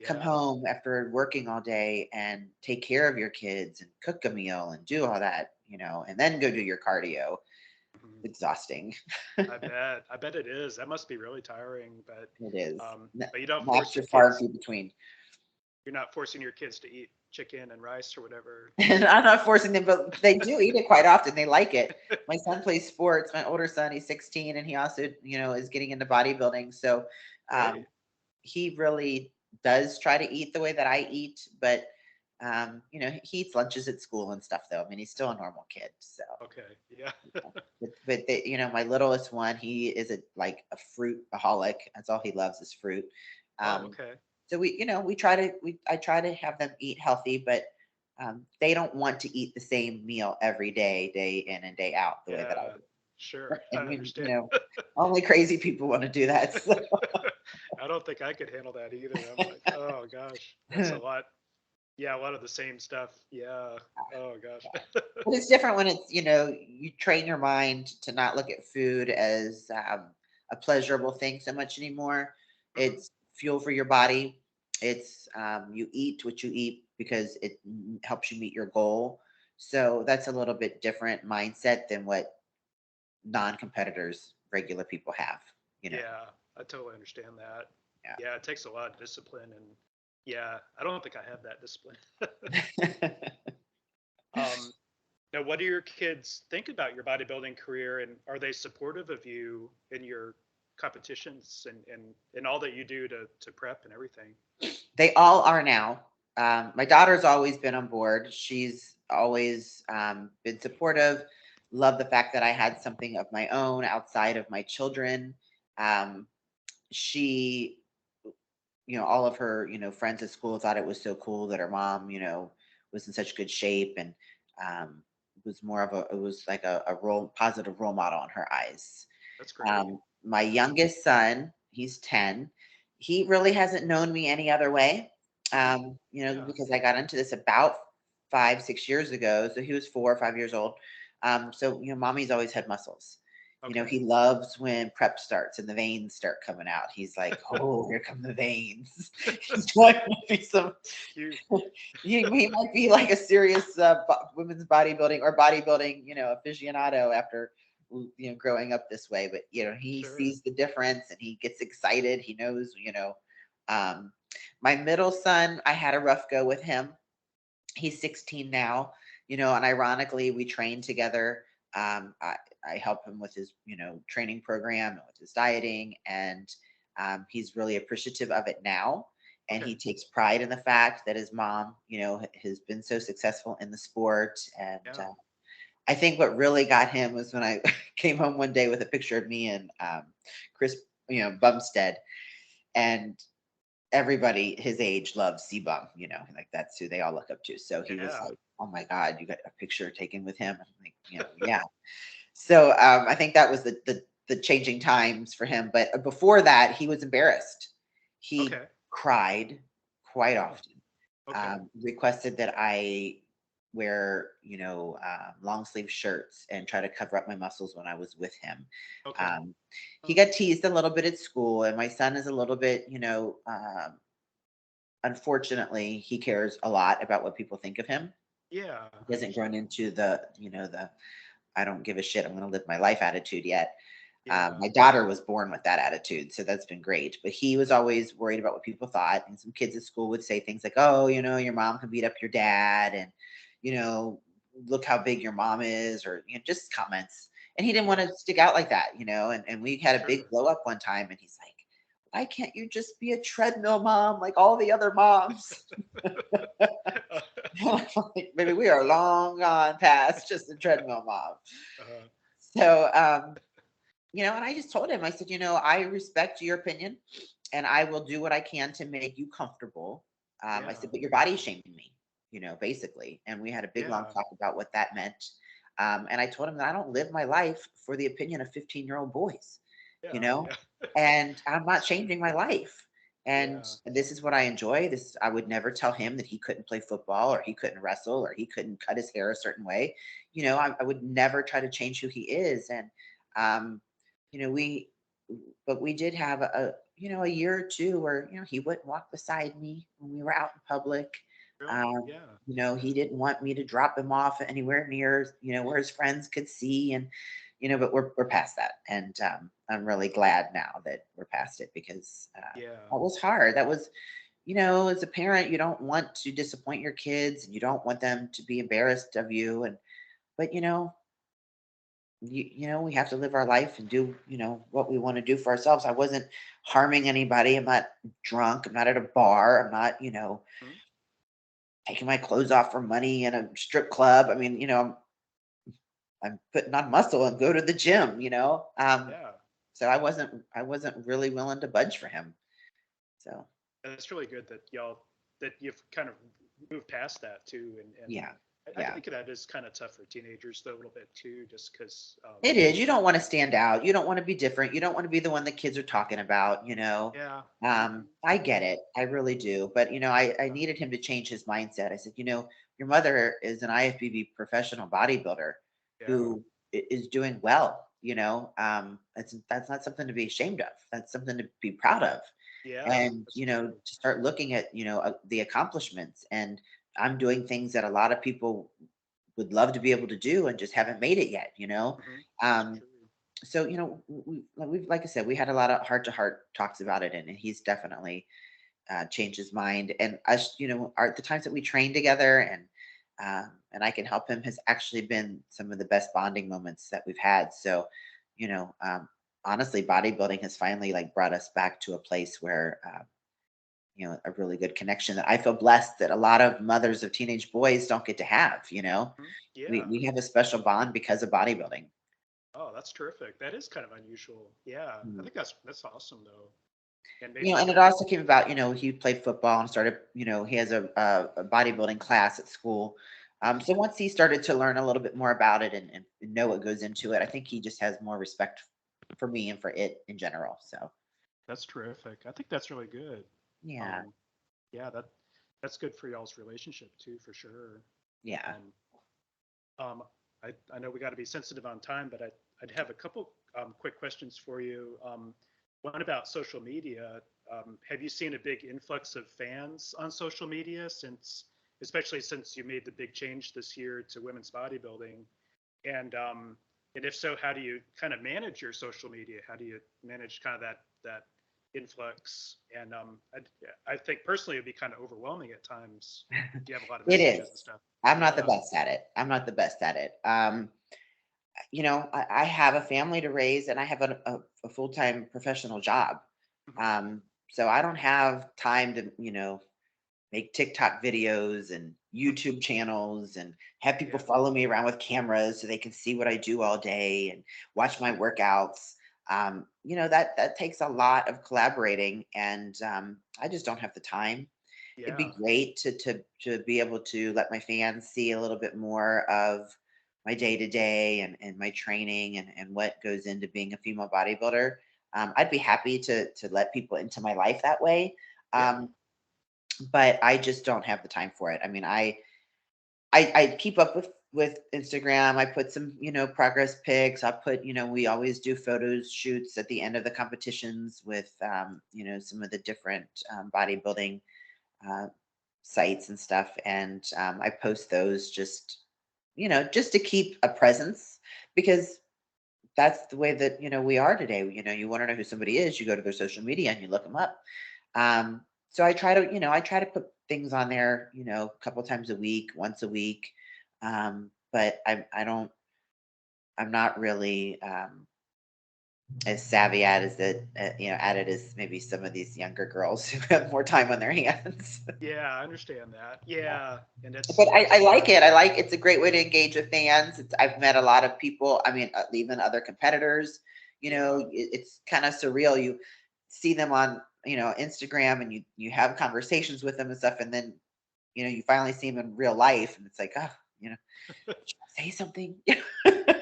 come Yeah. home after working all day and take care of your kids and cook a meal and do all that and then go do your cardio. Mhm. Exhausting. I bet. I bet it is. That must be really tiring. It is. But you don't force Naps your are far and kids. few between. You're not forcing your kids to eat chicken and rice or whatever. And I'm not forcing them, but they do eat it quite often. They like it. My son plays sports. My older son, he's 16, and he also, is getting into bodybuilding. So um, Great. he really does try to eat the way that I eat, but he eats lunches at school and stuff. Though I mean, he's still a normal kid. So, Okay. Yeah. my littlest one, he is a fruit aholic. That's all he loves is fruit. Oh, Um, okay. so I try to have them eat healthy, but they don't want to eat the same meal every day, day in and day out, the way that I Yeah. do. Sure. I And we, understand. only crazy people want to do that. So. I don't think I could handle that either. I'm like, oh gosh, that's a lot. Yeah, a lot of the same stuff. Yeah. Oh gosh. But it's different when it's, you train your mind to not look at food as a pleasurable thing so much anymore. Mhm. It's fuel for your body. It's you eat what you eat because it helps you meet your goal. So that's a little bit different mindset than what non-competitors, regular people have. You know, Yeah, I totally understand that. yeah. Yeah, it takes a lot of discipline, and yeah, I don't think I have that discipline. um, Now, what do your kids think about your bodybuilding career, and are they supportive of you in your competitions and all that you do to prep and everything? They all are now. My daughter's always been on board. She's always been supportive. Love the fact that I had something of my own outside of my children. Um, she, all of her, friends at school thought it was so cool that her mom, was in such good shape and was more of it was like a positive role model in her eyes. That's great. My youngest son, he's 10. He really hasn't known me any other way. Hmm. Yeah. Because I got into this about 5, 6 years ago. So he was 4 or 5 years old. So, mommy's always had muscles. Okay. He loves when prep starts and the veins start coming out. He's like, oh, here come the veins. He's going to be some, Cute. he might be like a serious women's bodybuilding or bodybuilding, aficionado after growing up this way. But he Sure. sees the difference and he gets excited. He knows, um, my middle son, I had a rough go with him. He's 16 now, and ironically, we train together. I help him with his, training program and with his dieting, and he's really appreciative of it now. And Okay. he takes pride in the fact that his mom, has been so successful in the sport. And Yeah. I think what really got him was when I came home one day with a picture of me and Chris, Bumstead, and everybody his age loves C-Bum, like that's who they all look up to. So he was Yeah. like, "Oh my God, you got a picture taken with him?" I'm like, yeah. So I think that was the changing times for him. But before that, he was embarrassed. He Okay. cried quite Oh. often. Okay. Requested that I wear, long sleeve shirts and try to cover up my muscles when I was with him. Okay. Um, he Oh. got teased a little bit at school, and my son is a little bit, unfortunately, he cares a lot about what people think of him. Yeah, He I hasn't grown understand. into the I don't give a shit, I'm going to live my life attitude yet. Yeah. My daughter was born with that attitude, so that's been great. But he was always worried about what people thought. And some kids at school would say things like, "Oh, your mom can beat up your dad," and you know, look how big your mom is, or just comments. And he didn't want Yeah. to stick out like that, and we had a big Sure. blow up one time, and he's like, "Why can't you just be a treadmill mom like all the other moms?" Like, maybe we are long gone past just a treadmill mom. uh, So, and I just told him, I said, I respect your opinion and I will do what I can to make you comfortable. I yeah. said, but your body's shaming me, basically. And we had a big long Yeah. talk about what that meant. And I told him that I don't live my life for the opinion of 15-year-old boys, you Yeah. know, Yeah. and I'm not changing my life. And Yeah. this is what I enjoy. I would never tell him that he couldn't play football or he couldn't wrestle or he couldn't cut his hair a certain way. I would never try to change who he is. And, um, you know, we, but we did have a year or two where, he wouldn't walk beside me when we were out in public. Really? Yeah. He didn't want me to drop him off anywhere near, where his friends could see. And, but we're past that. And I'm really glad now that we're past it because Yeah. that was hard. That was, as a parent, you don't want to disappoint your kids and you don't want them to be embarrassed of you. But we have to live our life and do, what we want to do for ourselves. I wasn't harming anybody. I'm not drunk. I'm not at a bar. I'm not, Mhm. taking my clothes off for money in a strip club. I mean, I'm putting on muscle and go to the gym, Yeah. so I wasn't really willing to budge for him. So And it's really good that you've kind of moved past that too. And yeah, I yeah. think that is kind of tough for teenagers though, a little bit too, just because, It is. You don't want to stand out. You don't want to be different. You don't want to be the one that kids are talking about, yeah. Hmm. I get it. I really do. But, I Uh, needed him to change his mindset. I said, your mother is an IFBB professional bodybuilder yeah. who is doing well, that's not something to be ashamed of. That's something to be proud of. Yeah. And, That's true. to start looking at, the accomplishments. And I'm doing things that a lot of people would love to be able to do and just haven't made it yet, Hmm. That's Um, true. so, like I said, we had a lot of heart to heart talks about it, and he's definitely changed his mind. And us, the times that we train together and I can help him has actually been some of the best bonding moments that we've had. So, you know, um, honestly, bodybuilding has finally like brought us back to a place where, a really good connection that I feel blessed that a lot of mothers of teenage boys don't get to have. Mhm. We Yeah. we have a special bond because of bodybuilding. Oh, that's terrific. That is kind of unusual. Yeah. I Mm. think that's awesome though. And And maybe, it also came about, he played football and started, he has a bodybuilding class at school. So once he started to learn a little bit more about it and know what goes into it, I think he just has more respect for me and for it in general. So that's terrific. I think that's really good. yeah, Um, yeah, that's good for y'all's relationship too, for sure. yeah. Um, I know we got to be sensitive on time, but I'd have a couple quick questions for you. One about social media. Have you seen a big influx of fans on social media especially since you made the big change this year to women's bodybuilding? And um, and if so, how do you kind of manage your social media? How do you manage kind of that influx? And I think personally it'd be kind of overwhelming at times if you have a lot of It is. messages and stuff. I'm not the Yeah. best at it. I'm not the best at it. I have a family to raise and I have a full-time professional job. Mhm. Um, so I don't have time to, make TikTok videos and YouTube channels and have people Yeah. follow me around with cameras so they can see what I do all day and watch my workouts. That takes a lot of collaborating and I just don't have the time. It'd be Yeah. great to be able to let my fans see a little bit more of my day to day and my training and what goes into being a female bodybuilder. I'd be happy to let people into my life that way. Yeah. Um, but I just don't have the time for it. I mean, I keep up with Instagram. I put some, progress pics. I put, we always do photos shoots at the end of the competitions with, some of the different bodybuilding uh, sites and stuff. And I post those just to keep a presence because that's the way that, we are today. You want to know who somebody is, you go to their social media and you look them up. So I try to put things on there, a couple times a week, once a week. But I'm not really, as savvy at it as maybe some of these younger girls who have more time on their hands. Yeah, I understand that. Yeah, and But I that's like it. It's a great way to engage with fans. I've met a lot of people. I mean, even other competitors. yeah, It's kind of surreal. You see them on Instagram, and you have conversations with them and stuff, and then you finally see them in real life, and it's like, oh, should I say something?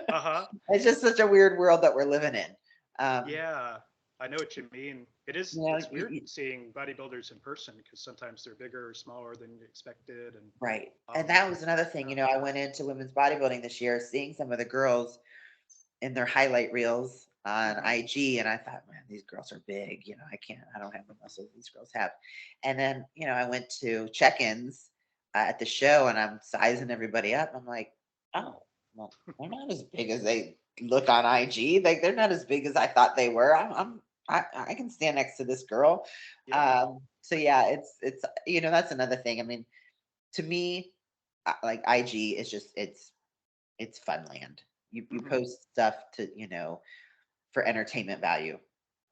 uh-huh. It's just such a weird world that we're living in. Um, Yeah, I know what you mean. you know, It's you, weird you- seeing bodybuilders in person because sometimes they're bigger or smaller than you expected, and right. And um, that was another thing. yeah, I went into women's bodybuilding this year, seeing some of the girls in their highlight reels on mhm. IG, and I thought, man, these girls are big. I don't have the muscles these girls have. And then, I went to check-ins at the show, and I'm sizing everybody up. I'm like, oh, well, they're not as big as they look on IG. Like they're not as big as I thought they were. I can stand next to this girl. Yeah, So yeah, it's that's another thing. I mean, to me, like IG is just it's fun land. You hmm, post stuff to for entertainment value.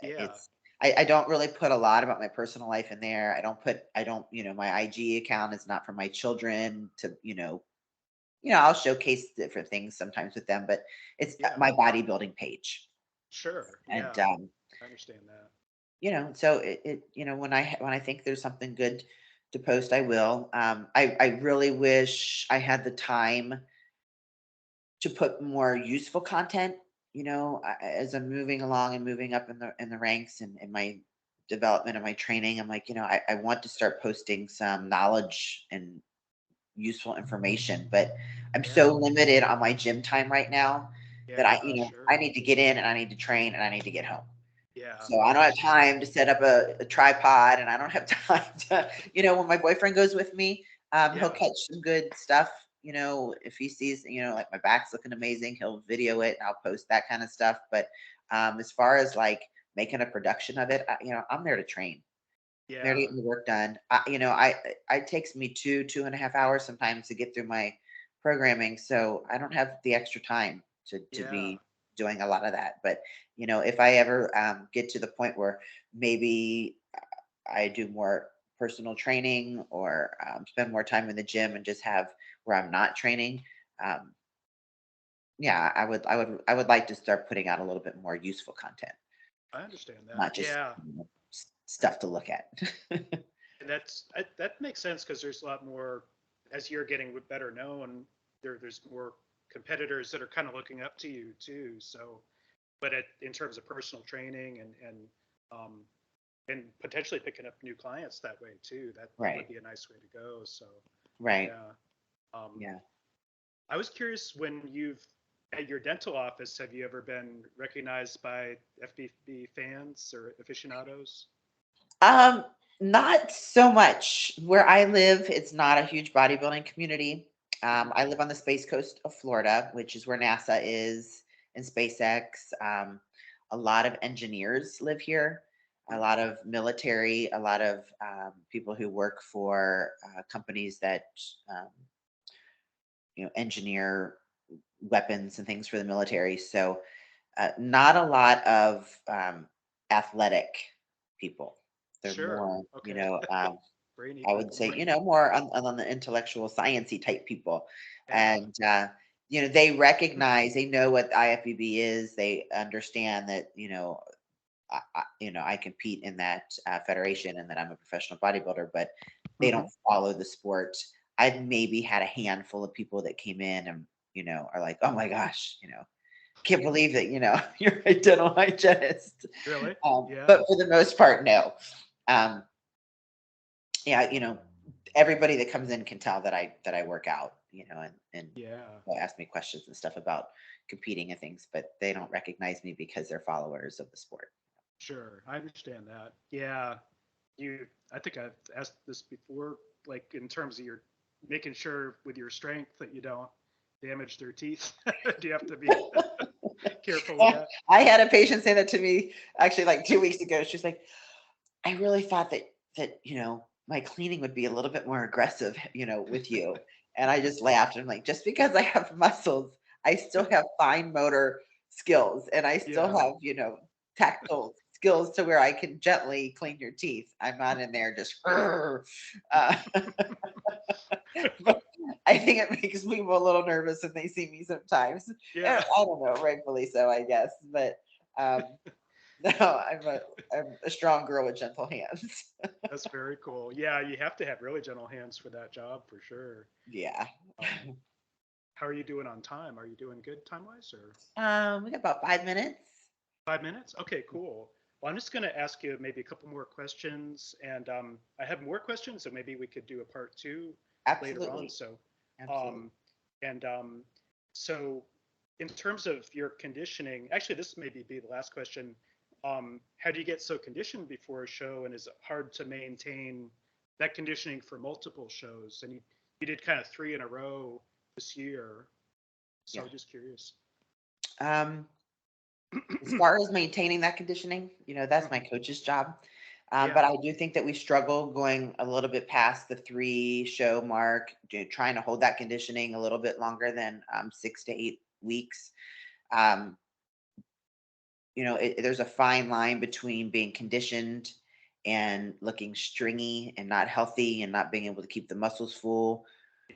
yeah, It's I don't really put a lot about my personal life in there. I don't my IG account is not for my children to I'll showcase different things sometimes with them, but it's yeah, my bodybuilding page. sure, And yeah, I understand that. so when I think there's something good to post, I will. I really wish I had the time to put more useful content, as I'm moving along and moving up in the ranks and in my development and my training. I'm like, I want to start posting some knowledge and useful information, but I'm Yeah, so limited on my gym time right now that yeah, I sure, need to get in and I need to train and I need to get home. yeah, So I I don't have understand time that. to set up a tripod, and I don't have time to, when my boyfriend goes with me, he'll Yeah, catch some good stuff. If he sees, like my back's looking amazing, he'll video it and I'll post that kind of stuff. But as far as like making a production of it, I'm there to train. I'm there to yeah, get my work done. It takes me 2.5 hours sometimes to get through my programming, so I don't have the extra time to yeah, be doing a lot of that. But if I ever get to the point where maybe I do more personal training or spend more time in the gym and just have where I'm not training, um, yeah, I would like to start putting out a little bit more useful content, I understand that. not just Yeah, stuff to look at. and that makes sense because there's a lot more as you're getting better known. There's more competitors that are kind of looking up to you too. So, but in terms of personal training um, and potentially picking up new clients that way too, that would Right, be a nice way to go. So, right, yeah. Um, yeah. I was curious when you've at your dental office, have you ever been recognized by FBB fans or aficionados? Um, Not so much. Where I live, it's not a huge bodybuilding community. Hmm. I live on the space coast of Florida, which is where NASA is and SpaceX. A lot of engineers live here, a lot of military, a lot of people who work for companies that um, engineer weapons and things for the military. So, not a lot of athletic people. They're Sure. more, Okay. Brainy I would people. say, more on the intellectual sciencey type people. Yeah. And, they recognize, they know what IFBB is. They understand that, I compete in that federation and that I'm a professional bodybuilder, but they Hmm. don't follow the sport. I've maybe had a handful of people that came in and, are like, oh my gosh, can't believe that, you're a dental hygienist. Really? Yeah. But for the most part, no. Um, yeah, everybody that comes in can tell that I work out, and Yeah. they'll ask me questions and stuff about competing and things, but they don't recognize me because they're followers of the sport. Sure. I understand that. Yeah. I think I've asked this before, like in terms of your making sure with your strength that you don't damage their teeth. Do you have to be? Careful with that. I had a patient say that to me actually like 2 weeks ago. She's like, I really thought that my cleaning would be a little bit more aggressive, with you. And I just laughed. I'm like, just because I have muscles, I still have fine motor skills, and I still Yeah. have, tactile skills to where I can gently clean your teeth. I'm not in there just. But I think it makes people a little nervous when they see me sometimes. And Yeah. I don't know, rightfully so, I guess. But um, no, I'm a strong girl with gentle hands. That's very cool. Yeah, you have to have really gentle hands for that job for sure. Yeah. Um, how are you doing on time? Are you doing good time wise or We got about 5 minutes. 5 minutes? Okay, cool. Well, I'm just going to ask you maybe a couple more questions, and I have more questions, so maybe we could do a part two later on. Absolutely. So, Absolutely. um, and so in terms of your conditioning, actually, this maybe be the last question. How do you get so conditioned before a show, and is it hard to maintain that conditioning for multiple shows? And you did kind of three in a row this year, so Yeah. I'm just curious. Um, as far as maintaining that conditioning, that's my Mhm. coach's job. But Yeah, I do think that we struggle going a little bit past the 3 show mark, trying to hold that conditioning a little bit longer than 6 to 8 weeks. Um, there's a fine line between being conditioned and looking stringy and not healthy and not being able to keep the muscles full,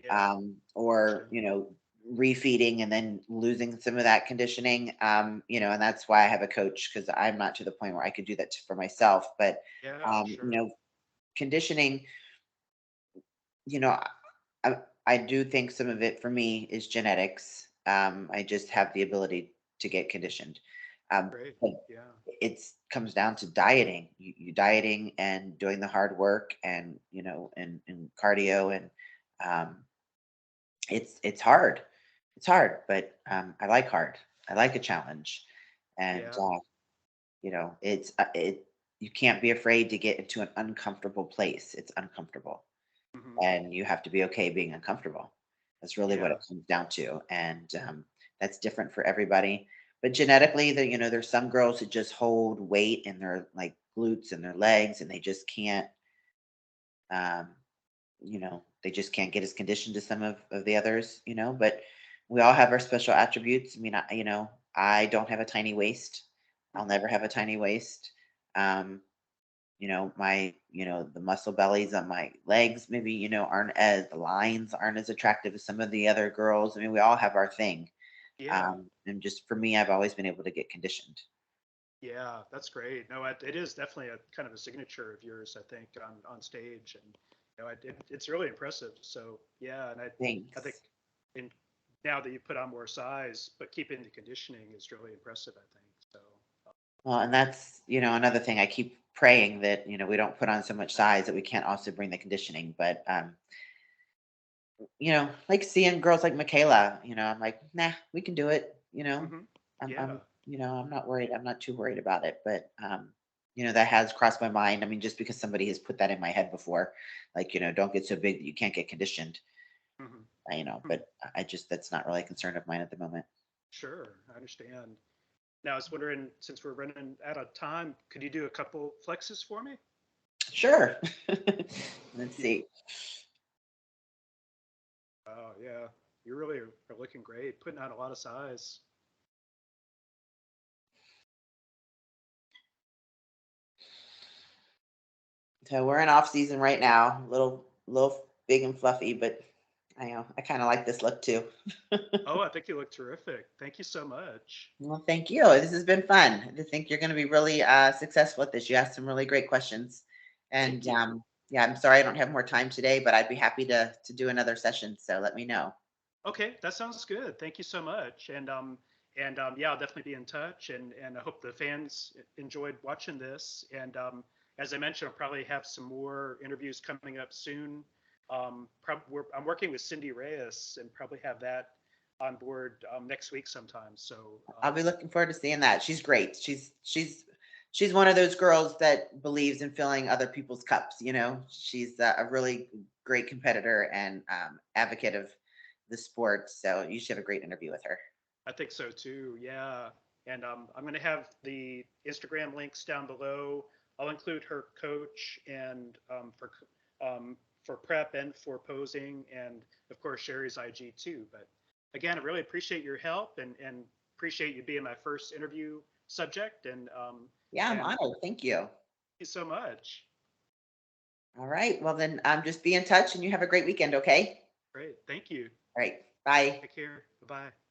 yeah, for or sure. refeeding and then losing some of that conditioning. And that's why I have a coach, because I'm not to the point where I could do that for myself. But Yeah, um, you sure. know, conditioning, you know, I, I do think some of it for me is genetics. I just have the ability to get conditioned. Great. But Yeah. it's comes down to dieting. You dieting and doing the hard work, and and cardio, and um, it's hard. It's hard, but I like hard. I like a challenge, and Yeah. it. You can't be afraid to get into an uncomfortable place. It's uncomfortable, Hmm. and you have to be okay being uncomfortable. That's really what Yeah. it comes down to, and that's different for everybody. But genetically, there's some girls that just hold weight in their like glutes and their legs, and they just can't. Um, they just can't get as conditioned as some of the others. But we all have our special attributes. I mean, I don't have a tiny waist. I'll Hmm. never have a tiny waist. Um, the muscle bellies on my legs maybe, aren't as the lines aren't as attractive as some of the other girls. I mean, we all have our thing. Yeah. And just for me, I've always been able to get conditioned. Yeah. That's great. No, it is definitely a kind of a signature of yours, I think, on stage, and it's really impressive. So yeah, and I think Thanks. in now that you put on more size, but keeping the conditioning is really impressive, I think. So Well, and that's, another thing I keep praying that, we don't put on so much size that we can't also bring the conditioning. But, like seeing girls like Michaela, I'm like, nah, we can do it. hmm. I'm, Yeah. I'm not worried. I'm not too worried about it. But, that has crossed my mind. I mean, just because somebody has put that in my head before, like, don't get so big that you can't get conditioned, Hmm. but that's not really a concern of mine at the moment. Sure, I understand. Now, I was wondering, since we're running out of time, could you do a couple flexes for me? Sure. Let's Thank you. see. Oh, yeah. You really are looking great, putting on a lot of size. So we're in off season right now, little big and fluffy, but I know I kind of like this look too. Oh, I think you look terrific. Thank you so much. Well, thank you. This has been fun. I think you're going to be really successful at this. You asked some really great questions, Thank and you. yeah, I'm sorry I don't have more time today, but I'd be happy to do another session. So let me know. Okay, that sounds good. Thank you so much. And yeah, I'll definitely be in touch. And I hope the fans enjoyed watching this. And as I mentioned, I'll probably have some more interviews coming up soon. I'm working with Cindy Reyes and probably have that on board next week sometime. So I'll be looking forward to seeing that. She's great. She's one of those girls that believes in filling other people's cups. She's a really great competitor and advocate of the sport. So you should have a great interview with her. I think so too. Yeah. And I'm going to have the Instagram links down below. I'll include her coach and for prep and for posing, and of course Sherry's IG too. But again, I really appreciate your help and appreciate you being my first interview subject. Yeah, I'm And thank honored. Thank you. you so much. All right. Well, then just be in touch and you have a great weekend. Okay. Great. Thank you. All right. Bye. Take care. Bye bye.